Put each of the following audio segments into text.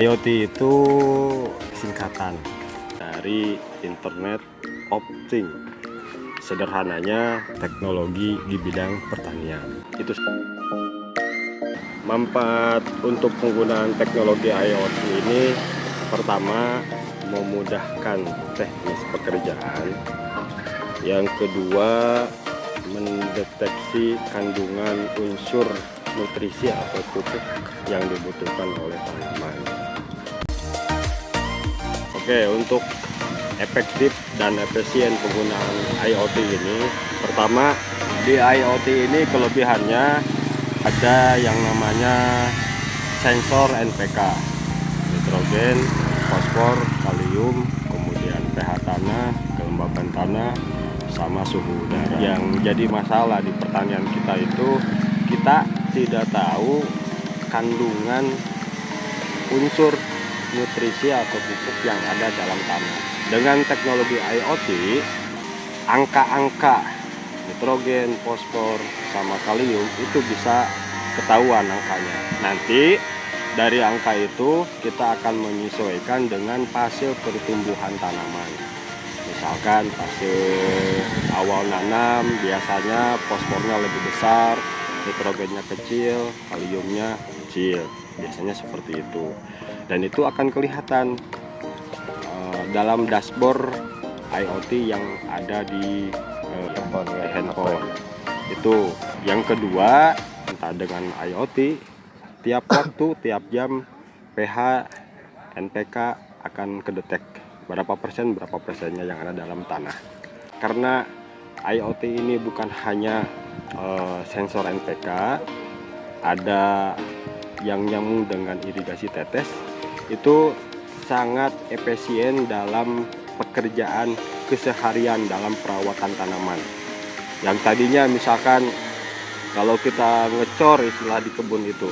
IoT itu singkatan dari Internet of Things. Sederhananya teknologi di bidang pertanian. Itu manfaat untuk penggunaan teknologi IoT ini, pertama memudahkan teknis pekerjaan. Yang kedua, mendeteksi kandungan unsur nutrisi atau pupuk yang dibutuhkan oleh tanaman. Oke, untuk efektif dan efisien penggunaan IoT ini, pertama di IoT ini kelebihannya ada yang namanya sensor NPK, nitrogen, fosfor, kalium, kemudian pH tanah, kelembaban tanah, sama suhu udara. Yang jadi masalah di pertanian kita itu, kita tidak tahu kandungan unsur nutrisi atau pupuk yang ada dalam tanah. Dengan teknologi IoT, angka-angka nitrogen, fosfor, sama kalium itu bisa ketahuan angkanya. Nanti dari angka itu kita akan menyesuaikan dengan fase pertumbuhan tanaman. Misalkan fase awal nanam biasanya fosfornya lebih besar, nitrogennya kecil, kaliumnya kecil, biasanya seperti itu. Dan itu akan kelihatan dalam dashboard IoT yang ada di handphone. Itu yang kedua, entah dengan IoT, tiap waktu, tiap jam pH NPK akan kedetek berapa persennya yang ada dalam tanah. Karena IoT ini bukan hanya sensor NPK, ada yang nyambung dengan irigasi tetes, itu sangat efisien dalam pekerjaan keseharian dalam perawatan tanaman. Yang tadinya misalkan kalau kita ngecor istilah di kebun itu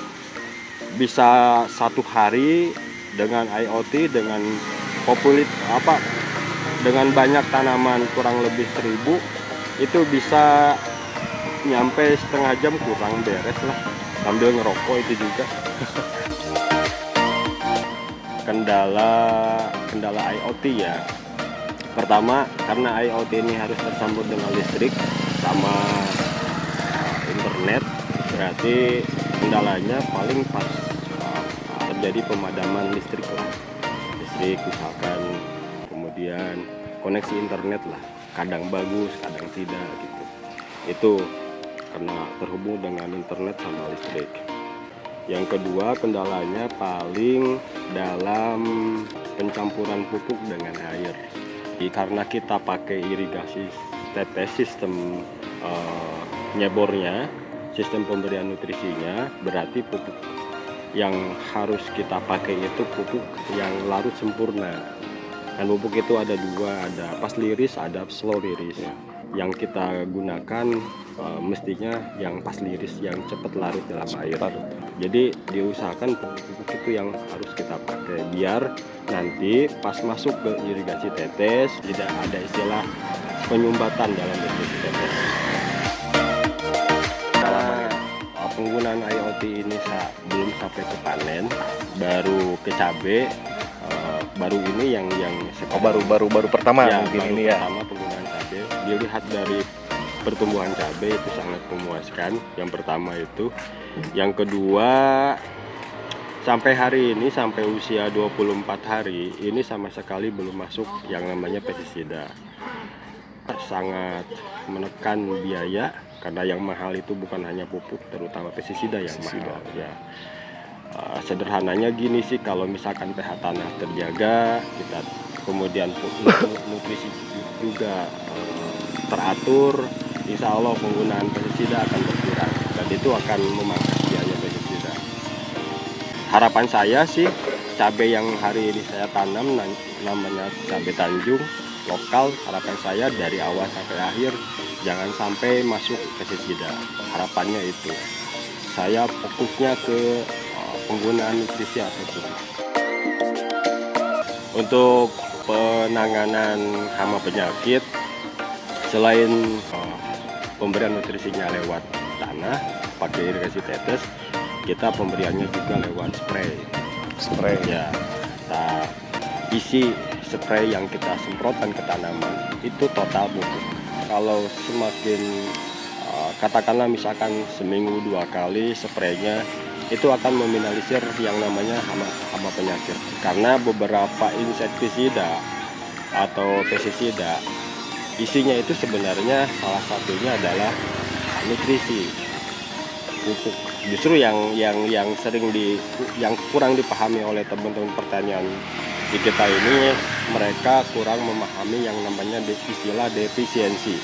bisa 1 hari, dengan IoT dengan dengan banyak tanaman kurang lebih 1000 itu bisa nyampe setengah jam kurang beres lah, sambil ngerokok itu juga. Kendala IoT ya, pertama karena IoT ini harus tersambung dengan listrik sama internet, berarti kendalanya paling pas terjadi pemadaman listrik misalkan, kemudian koneksi internet lah, kadang bagus kadang tidak gitu. Itu karena terhubung dengan internet sama listrik. Yang kedua, kendalanya paling dalam pencampuran pupuk dengan air. Karena kita pakai irigasi tetes, sistem nyebornya, sistem pemberian nutrisinya, berarti pupuk yang harus kita pakai itu pupuk yang larut sempurna. Dan pupuk itu ada dua, ada fast release, ada slow release. Yang kita gunakan mestinya yang fast release, yang cepat larut dalam air. Jadi diusahakan pupuk itu yang harus kita pakai, biar nanti pas masuk ke irigasi tetes tidak ada istilah penyumbatan dalam irigasi tetes. Penggunaan IoT ini belum sampai ke panen, baru ke cabai, baru ini yang baru pertama ya, mungkin baru ini pertama penggunaan cabai. Dilihat dari pertumbuhan cabai itu sangat memuaskan. Yang pertama itu, yang kedua, sampai hari ini, sampai usia 24 hari ini sama sekali belum masuk yang namanya pestisida. Sangat menekan biaya, karena yang mahal itu bukan hanya pupuk, terutama pestisida yang mahal ya. Sederhananya gini sih, kalau misalkan pH tanah terjaga, kita kemudian nutrisi juga teratur, insya Allah penggunaan pestisida akan berkurang dan itu akan memangkas biaya pestisida. Harapan saya sih, cabai yang hari ini saya tanam namanya cabai Tanjung lokal, harapan saya dari awal sampai akhir jangan sampai masuk pestisida. Harapannya itu, saya fokusnya ke penggunaan nutrisi atau pupuk. Untuk penanganan hama penyakit, selain pemberian nutrisinya lewat tanah pakai irigasi tetes, kita pemberiannya juga lewat spray. spray. Ya, nah, isi spray yang kita semprotkan ke tanaman itu total pupuk. Kalau semakin katakanlah misalkan seminggu 2 kali spraynya, itu akan meminimalisir yang namanya hama penyakit. Karena beberapa insektisida atau pestisida isinya itu sebenarnya salah satunya adalah nutrisi pupuk. Justru yang sering yang kurang dipahami oleh teman-teman pertanian di kita ini, mereka kurang memahami yang namanya istilah defisiensi,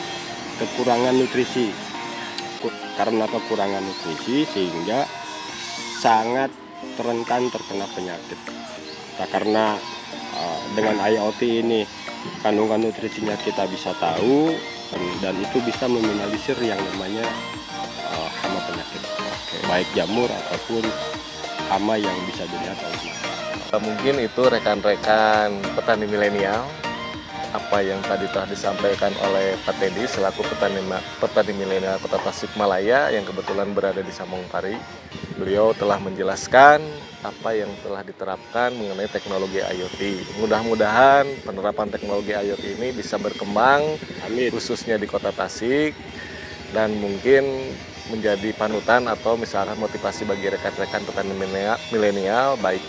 kekurangan nutrisi. Karena kekurangan nutrisi sehingga sangat rentan terkena penyakit. Nah, karena dengan IoT ini kandungan nutrisinya kita bisa tahu, dan itu bisa meminimalisir yang namanya hama penyakit, baik jamur ataupun hama yang bisa dilihat oleh mata. Mungkin itu rekan-rekan petani milenial apa yang tadi telah disampaikan oleh Pak Teddy selaku petani milenial Kota Tasikmalaya yang kebetulan berada di Samongpari. Beliau telah menjelaskan apa yang telah diterapkan mengenai teknologi IoT. Mudah-mudahan penerapan teknologi IoT ini bisa berkembang, Amin. khususnya di Kota Tasik, dan mungkin menjadi panutan atau misalkan motivasi bagi rekan-rekan petani milenial baik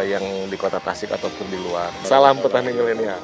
yang di Kota Tasik ataupun di luar. Salam petani milenial.